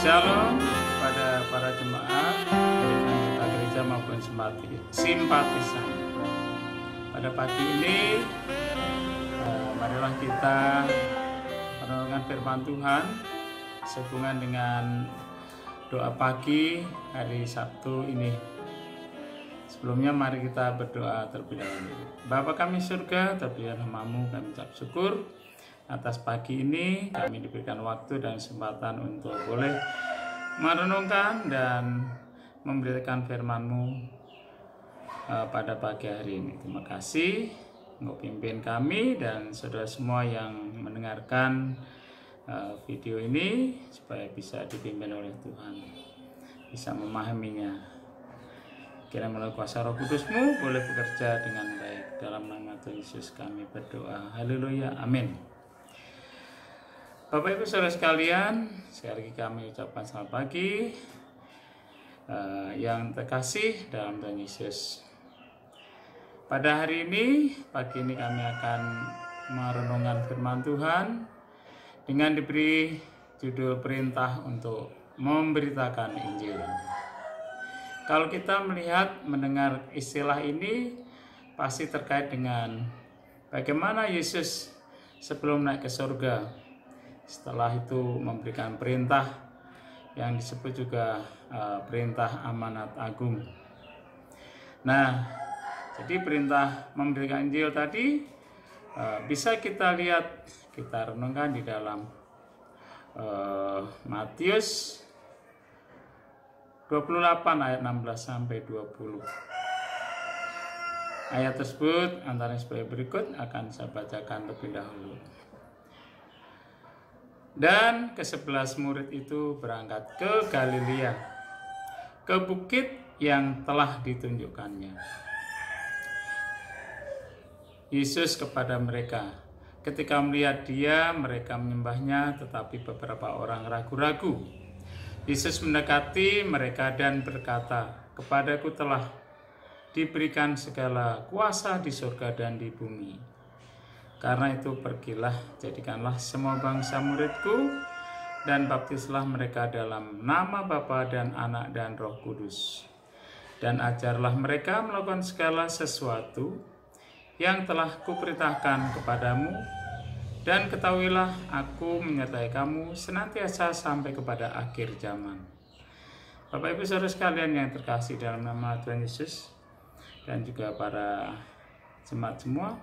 Shalom pada para jemaat, baik anggota gereja maupun simpatisan. Pada pagi ini, marilah kita merenungkan firman Tuhan sehubungan dengan doa pagi hari Sabtu ini. Sebelumnya mari kita berdoa terlebih dahulu. Bapa kami surga, terpujilah namamu, kami ucap syukur atas pagi ini kami diberikan waktu dan kesempatan untuk boleh merenungkan dan memberitakan firman-Mu pada pagi hari ini. Terima kasih untuk pimpin kami dan saudara semua yang mendengarkan video ini supaya bisa dipimpin oleh Tuhan, bisa memahaminya. Kiranya melalui kuasa Roh Kudus-Mu boleh bekerja dengan baik. Dalam nama Tuhan Yesus kami berdoa. Haleluya. Amin. Bapak Ibu Saudara sekalian, sekali lagi kami ucapkan selamat pagi yang terkasih dalam Tuhan Yesus. Pada hari ini, pagi ini kami akan merenungkan firman Tuhan dengan diberi judul perintah untuk memberitakan Injil. Kalau kita mendengar istilah ini, pasti terkait dengan bagaimana Yesus sebelum naik ke surga. Setelah itu memberikan perintah yang disebut juga perintah amanat agung. Nah, jadi perintah memberikan Injil tadi bisa kita lihat, kita renungkan di dalam Matius 28 ayat 16 sampai 20. Ayat tersebut antara sebagai berikut akan saya bacakan terlebih dahulu. Dan ke-11 murid itu berangkat ke Galilea, ke bukit yang telah ditunjukkannya. Yesus kepada mereka, ketika melihat Dia, mereka menyembahnya, tetapi beberapa orang ragu-ragu. Yesus mendekati mereka dan berkata, "Kepadaku telah diberikan segala kuasa di surga dan di bumi. Karena itu pergilah, jadikanlah semua bangsa muridku, dan baptislah mereka dalam nama Bapa dan Anak dan Roh Kudus. Dan ajarlah mereka melakukan segala sesuatu yang telah kuperintahkan kepadamu, dan ketahuilah aku menyertai kamu senantiasa sampai kepada akhir zaman." Bapak Ibu Saudara sekalian yang terkasih dalam nama Tuhan Yesus, dan juga para jemaat semua,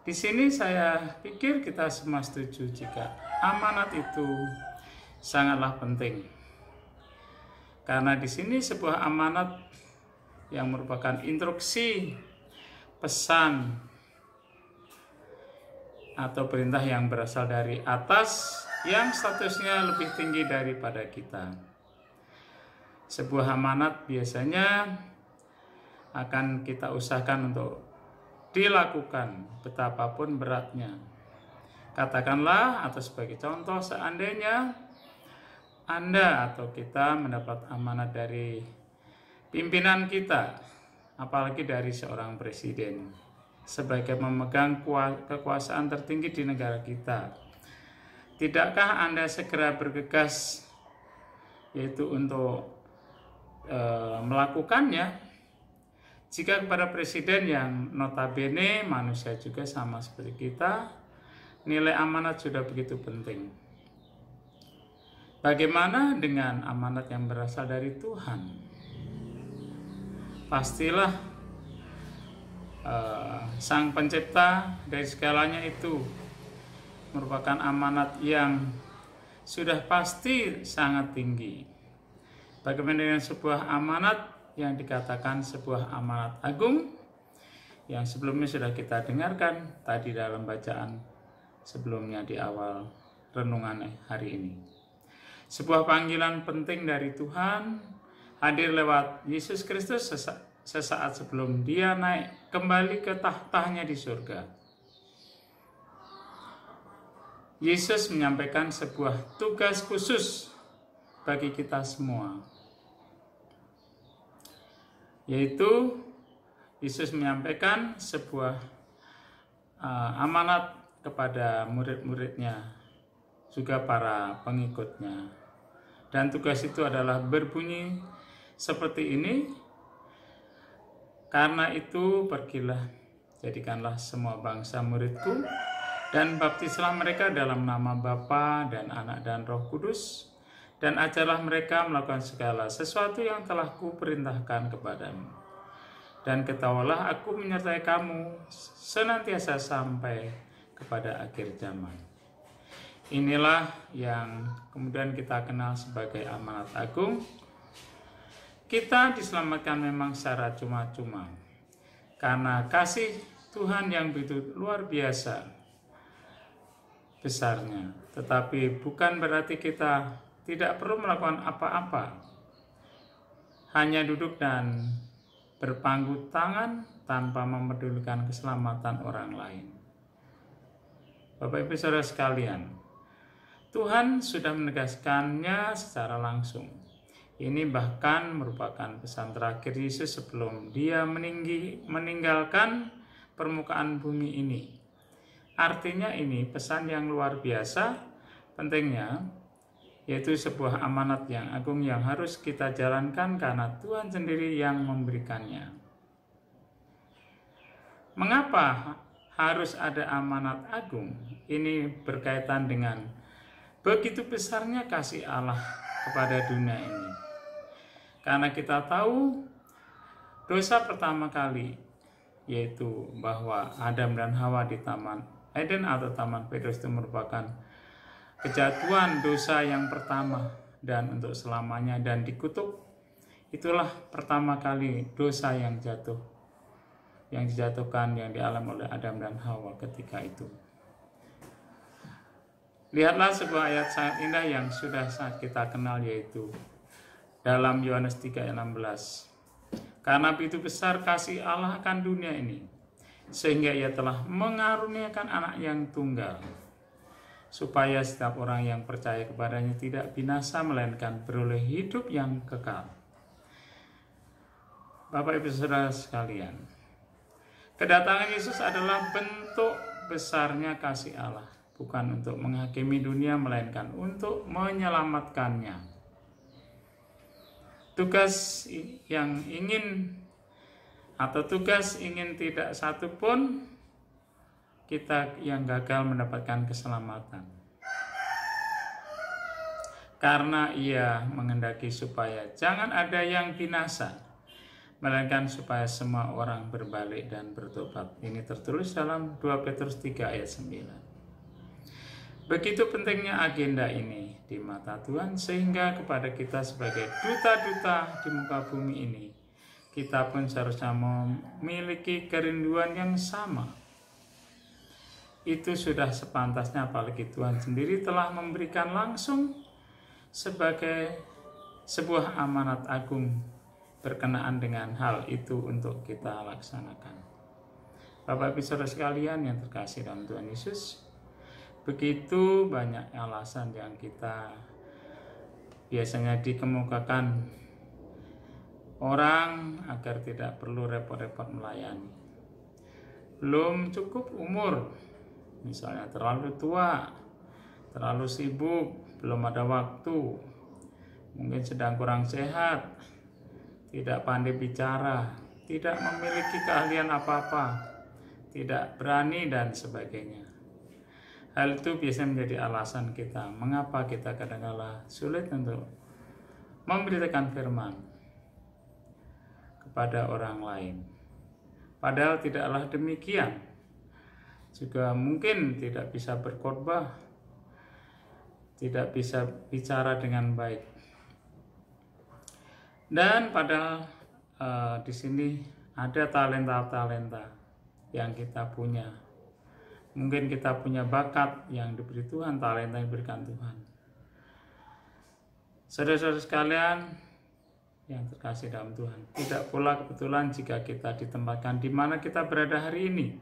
di sini saya pikir kita semua setuju jika amanat itu sangatlah penting. Karena di sini sebuah amanat yang merupakan instruksi, pesan, atau perintah yang berasal dari atas yang statusnya lebih tinggi daripada kita. Sebuah amanat biasanya akan kita usahakan untuk dilakukan betapapun beratnya. Katakanlah atau sebagai contoh, seandainya Anda atau kita mendapat amanat dari pimpinan kita, apalagi dari seorang presiden, sebagai memegang kekuasaan tertinggi di negara kita, tidakkah Anda segera bergegas yaitu untuk melakukannya? Jika kepada presiden yang notabene manusia juga sama seperti kita, nilai amanat sudah begitu penting. Bagaimana dengan amanat yang berasal dari Tuhan? Pastilah Sang Pencipta dari segalanya itu merupakan amanat yang sudah pasti sangat tinggi. Bagaimana dengan sebuah amanat yang dikatakan sebuah amanat agung yang sebelumnya sudah kita dengarkan tadi dalam bacaan sebelumnya di awal renungan hari ini. Sebuah panggilan penting dari Tuhan hadir lewat Yesus Kristus sesaat sebelum Dia naik kembali ke tahtanya di surga. Yesus menyampaikan sebuah tugas khusus bagi kita semua, yaitu Yesus menyampaikan sebuah amanat kepada murid-muridnya juga para pengikutnya. Dan tugas itu adalah berbunyi seperti ini, karena itu pergilah, jadikanlah semua bangsa muridku, dan baptislah mereka dalam nama Bapa dan Anak dan Roh Kudus, dan ajarlah mereka melakukan segala sesuatu yang telah kuperintahkan kepadamu. Dan ketahuilah aku menyertai kamu senantiasa sampai kepada akhir zaman. Inilah yang kemudian kita kenal sebagai amanat agung. Kita diselamatkan memang secara cuma-cuma karena kasih Tuhan yang begitu luar biasa besarnya. Tetapi bukan berarti kita tidak perlu melakukan apa-apa, hanya duduk dan berpangku tangan tanpa memedulikan keselamatan orang lain. Bapak Ibu Saudara sekalian, Tuhan sudah menegaskannya secara langsung. Ini bahkan merupakan pesan terakhir Yesus sebelum dia meninggalkan permukaan bumi ini. Artinya ini pesan yang luar biasa pentingnya, yaitu sebuah amanat yang agung yang harus kita jalankan karena Tuhan sendiri yang memberikannya. Mengapa harus ada amanat agung? Ini berkaitan dengan begitu besarnya kasih Allah kepada dunia ini. Karena kita tahu dosa pertama kali, yaitu bahwa Adam dan Hawa di Taman Eden atau Taman Petrus itu merupakan kejatuhan dosa yang pertama dan untuk selamanya dan dikutuk. Itulah pertama kali dosa yang dijatuhkan, yang dialami oleh Adam dan Hawa ketika itu. Lihatlah sebuah ayat sangat indah yang sudah sangat kita kenal, yaitu dalam Yohanes 3 ayat 16. Karena begitu besar kasih Allah akan dunia ini, sehingga ia telah mengaruniakan anak yang tunggal, supaya setiap orang yang percaya kepadanya tidak binasa, melainkan beroleh hidup yang kekal. Bapak Ibu Saudara sekalian, kedatangan Yesus adalah bentuk besarnya kasih Allah. Bukan untuk menghakimi dunia, melainkan untuk menyelamatkannya. Tugas ingin tidak satu pun kita yang gagal mendapatkan keselamatan. Karena ia mengendaki supaya jangan ada yang binasa, melainkan supaya semua orang berbalik dan bertobat. Ini tertulis dalam 2 Petrus 3 ayat 9. Begitu pentingnya agenda ini di mata Tuhan, sehingga kepada kita sebagai duta-duta di muka bumi ini, kita pun seharusnya memiliki kerinduan yang sama. Itu sudah sepantasnya, apalagi Tuhan sendiri telah memberikan langsung sebagai sebuah amanat agung berkenaan dengan hal itu untuk kita laksanakan. Bapak Ibu Saudara sekalian yang terkasih dalam Tuhan Yesus, begitu banyak alasan yang kita biasanya dikemukakan orang agar tidak perlu repot-repot melayani. Belum cukup umur, misalnya terlalu tua, terlalu sibuk, belum ada waktu, mungkin sedang kurang sehat, tidak pandai bicara, tidak memiliki keahlian apa-apa, tidak berani dan sebagainya. Hal itu biasanya menjadi alasan kita mengapa kita kadang-kala sulit untuk memberitakan firman kepada orang lain. Padahal tidaklah demikian. Juga mungkin tidak bisa berkhotbah, tidak bisa bicara dengan baik. Dan padahal di sini ada talenta-talenta yang kita punya. Mungkin kita punya bakat yang diberi Tuhan, talenta yang diberikan Tuhan. Saudara-saudara sekalian yang terkasih dalam Tuhan, tidak pula kebetulan jika kita ditempatkan di mana kita berada hari ini.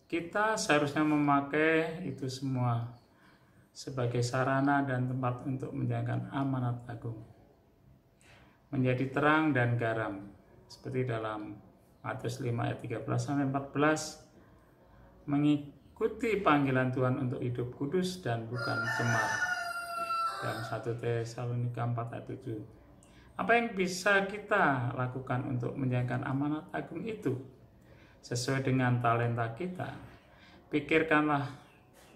Kita seharusnya memakai itu semua sebagai sarana dan tempat untuk menjalankan amanat agung. Menjadi terang dan garam, seperti dalam Matius 5 ayat 13-14, mengikuti panggilan Tuhan untuk hidup kudus dan bukan cemar. Dalam 1 Tesalonika 4 ayat 7. Apa yang bisa kita lakukan untuk menjalankan amanat agung itu? Sesuai dengan talenta kita, pikirkanlah,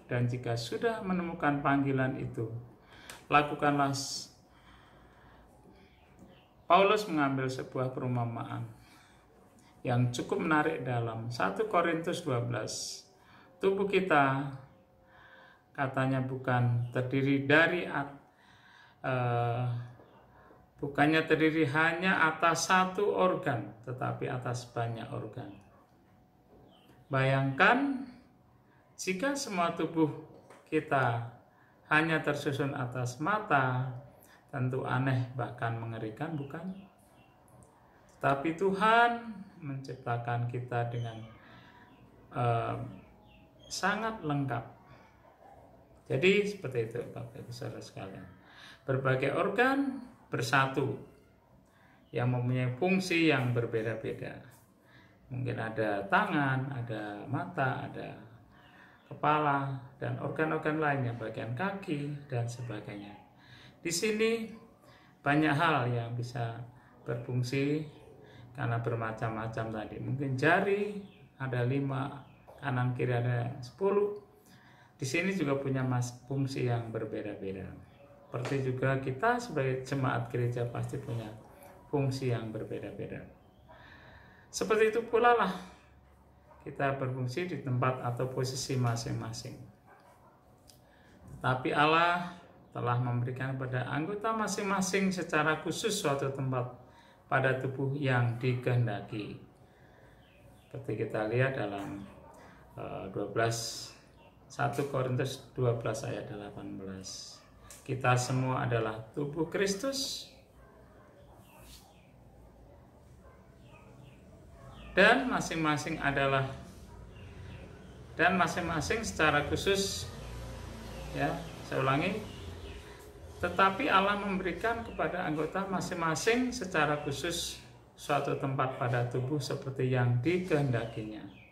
dan jika sudah menemukan panggilan itu, lakukanlah. Paulus mengambil sebuah perumpamaan yang cukup menarik dalam 1 Korintus 12. Tubuh kita katanya bukannya terdiri hanya atas satu organ, tetapi atas banyak organ. Bayangkan jika semua tubuh kita hanya tersusun atas mata, tentu aneh bahkan mengerikan, bukan? Tapi Tuhan menciptakan kita dengan sangat lengkap. Jadi seperti itu Bapak Ibu Saudara sekalian. Berbagai organ bersatu yang mempunyai fungsi yang berbeda-beda. Mungkin ada tangan, ada mata, ada kepala, dan organ-organ lainnya, bagian kaki, dan sebagainya. Di sini banyak hal yang bisa berfungsi karena bermacam-macam tadi. Mungkin jari ada 5, kanan kiri ada 10. Di sini juga punya fungsi yang berbeda-beda. Seperti juga kita sebagai jemaat gereja pasti punya fungsi yang berbeda-beda. Seperti itu pula lah kita berfungsi di tempat atau posisi masing-masing. Tapi Allah telah memberikan kepada anggota masing-masing secara khusus suatu tempat pada tubuh yang dikehendaki. Seperti kita lihat dalam 1 Korintus 12 ayat 18. Kita semua adalah tubuh Kristus dan masing-masing secara khusus, ya, saya ulangi, tetapi Allah memberikan kepada anggota masing-masing secara khusus suatu tempat pada tubuh seperti yang dikehendakinya.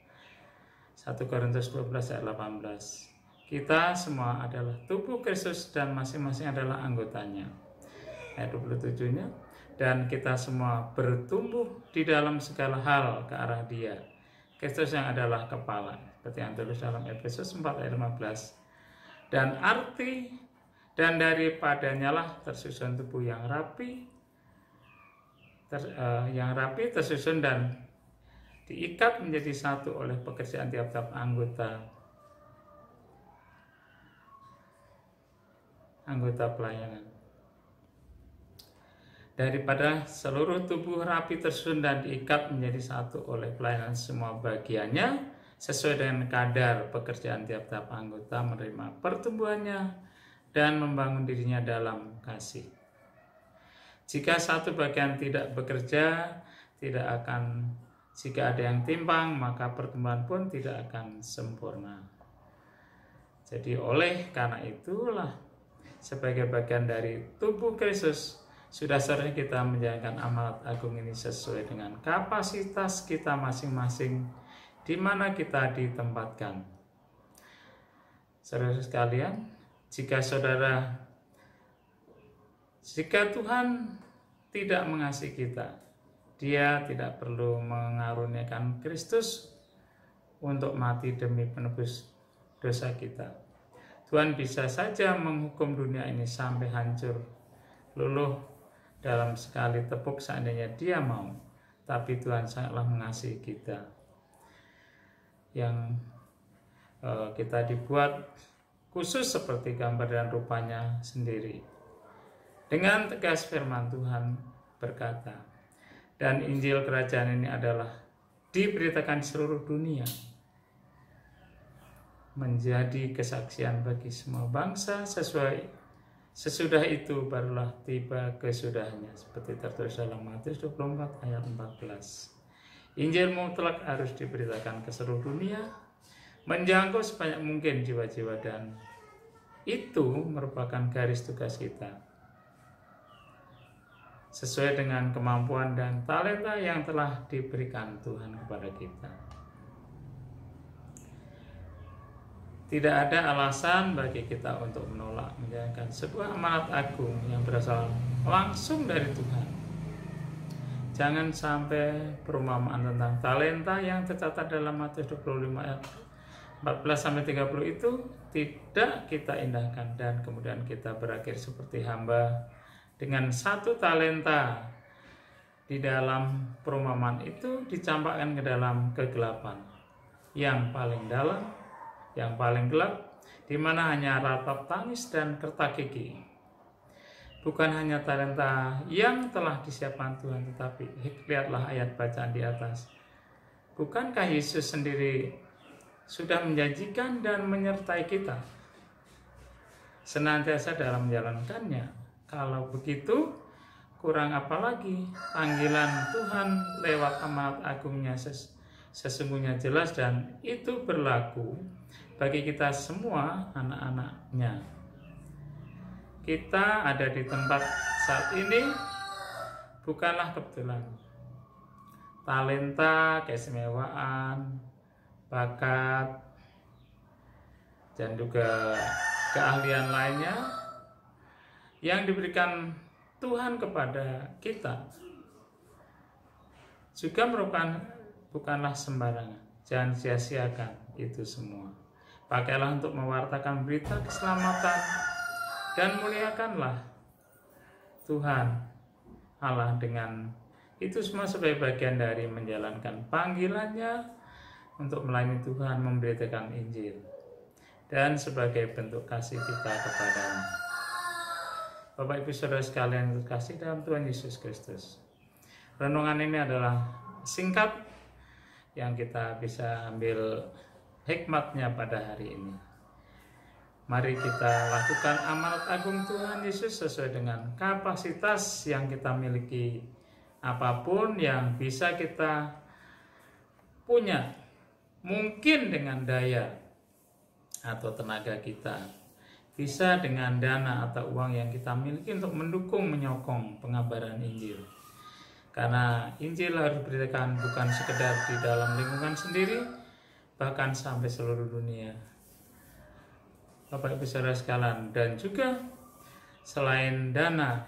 1 Korintus 12 ayat 18. Kita semua adalah tubuh Kristus dan masing-masing adalah anggotanya. Ayat 27-nya, dan kita semua bertumbuh di dalam segala hal ke arah Dia, Kristus yang adalah kepala, seperti yang tertulis dalam Efesus 4 ayat 15. Dan daripadanya lah tersusun tubuh yang rapi, tersusun dan diikat menjadi satu oleh pekerjaan tiap-tiap anggota pelayanan. Daripada seluruh tubuh rapi tersusun dan diikat menjadi satu oleh pelayanan semua bagiannya, sesuai dengan kadar pekerjaan tiap-tiap anggota menerima pertumbuhannya dan membangun dirinya dalam kasih. Jika satu bagian tidak bekerja, jika ada yang timpang, maka pertumbuhan pun tidak akan sempurna. Jadi oleh karena itulah, sebagai bagian dari tubuh Kristus, sudah seharusnya kita menjalankan amanat agung ini sesuai dengan kapasitas kita masing-masing, di mana kita ditempatkan. Saudara sekalian, jika Tuhan tidak mengasihi kita, Dia tidak perlu mengaruniakan Kristus untuk mati demi penebus dosa kita. Tuhan bisa saja menghukum dunia ini sampai hancur, luluh dalam sekali tepuk seandainya Dia mau. Tapi Tuhan sangatlah mengasihi kita, yang kita dibuat khusus seperti gambar dan rupanya sendiri. Dengan tegas firman Tuhan berkata, dan Injil Kerajaan ini adalah diberitakan di seluruh dunia, menjadi kesaksian bagi semua bangsa. Sesudah itu barulah tiba kesudahnya, seperti tertulis dalam Matius 24 ayat 14. Injil mutlak harus diberitakan ke seluruh dunia, menjangkau sebanyak mungkin jiwa-jiwa, dan itu merupakan garis tugas kita, sesuai dengan kemampuan dan talenta yang telah diberikan Tuhan kepada kita. Tidak ada alasan bagi kita untuk menolak menjalankan sebuah amanat agung yang berasal langsung dari Tuhan. Jangan sampai perumpamaan tentang talenta yang tercatat dalam Matius 25 ayat 14-30 itu tidak kita indahkan dan kemudian kita berakhir seperti hamba dengan 1 talenta di dalam perumpamaan itu dicampakkan ke dalam kegelapan yang paling dalam, yang paling gelap, di mana hanya ratap tangis dan kerta gigi. Bukan hanya talenta yang telah disiapkan Tuhan, tetapi lihatlah ayat bacaan di atas. Bukankah Yesus sendiri sudah menjanjikan dan menyertai kita senantiasa dalam menjalankannya? Kalau begitu, kurang apa lagi panggilan Tuhan lewat amanat agungnya sesungguhnya jelas dan itu berlaku bagi kita semua anak-anaknya. Kita ada di tempat saat ini bukanlah kebetulan. Talenta, keistimewaan, bakat, dan juga keahlian lainnya yang diberikan Tuhan kepada kita juga merupakan bukanlah sembarangan. Jangan sia-siakan itu semua. Pakailah untuk mewartakan berita keselamatan dan muliakanlah Tuhan Allah dengan itu semua sebagai bagian dari menjalankan panggilannya untuk melayani Tuhan, memberitakan Injil, dan sebagai bentuk kasih kita kepadanya. Bapak Ibu Saudara sekalian yang terkasih dalam Tuhan Yesus Kristus, renungan ini adalah singkat yang kita bisa ambil hikmatnya pada hari ini. Mari kita lakukan amanat agung Tuhan Yesus sesuai dengan kapasitas yang kita miliki. Apapun yang bisa kita punya, mungkin dengan daya atau tenaga kita, bisa dengan dana atau uang yang kita miliki untuk mendukung, menyokong pengabaran Injil. Karena Injil harus diberitakan bukan sekedar di dalam lingkungan sendiri, bahkan sampai seluruh dunia. Bapak Ibu Saudara sekalian, dan juga selain dana,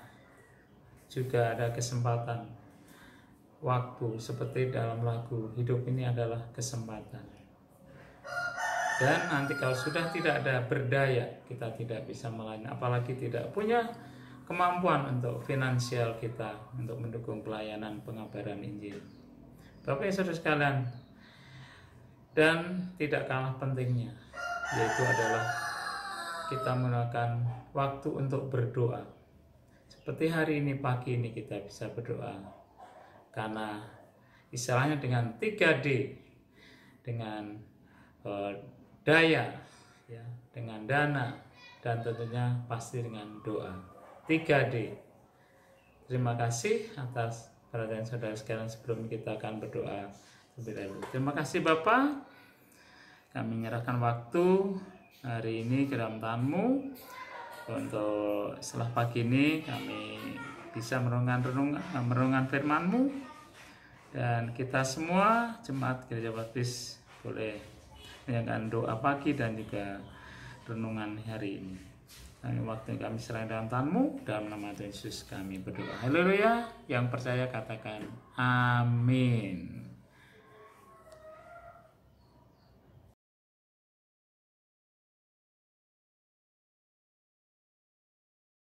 juga ada kesempatan waktu, seperti dalam lagu hidup ini adalah kesempatan. Dan nanti kalau sudah tidak ada berdaya, kita tidak bisa melayani, apalagi tidak punya kemampuan untuk finansial kita untuk mendukung pelayanan pengabaran Injil. Bapak Ibu Saudara sekalian, dan tidak kalah pentingnya, yaitu adalah kita menggunakan waktu untuk berdoa. Seperti hari ini, pagi ini kita bisa berdoa, karena istilahnya dengan 3D, dengan daya, ya, dengan dana, dan tentunya pasti dengan doa. 3D. Terima kasih atas perhatian saudara sekalian. Sebelum kita akan berdoa lebih dahulu. Terima kasih Bapak. Kami menyerahkan waktu hari ini ke dalam tangan-Mu. Untuk setelah pagi ini kami bisa merenungkan firman-Mu. Dan kita semua jemaat Gereja Baptis boleh menyampaikan doa pagi dan juga renungan hari ini. Waktu kami serahkan dalam tangan-Mu, dalam nama Tuhan Yesus kami berdoa. Haleluya. Yang percaya katakan amin.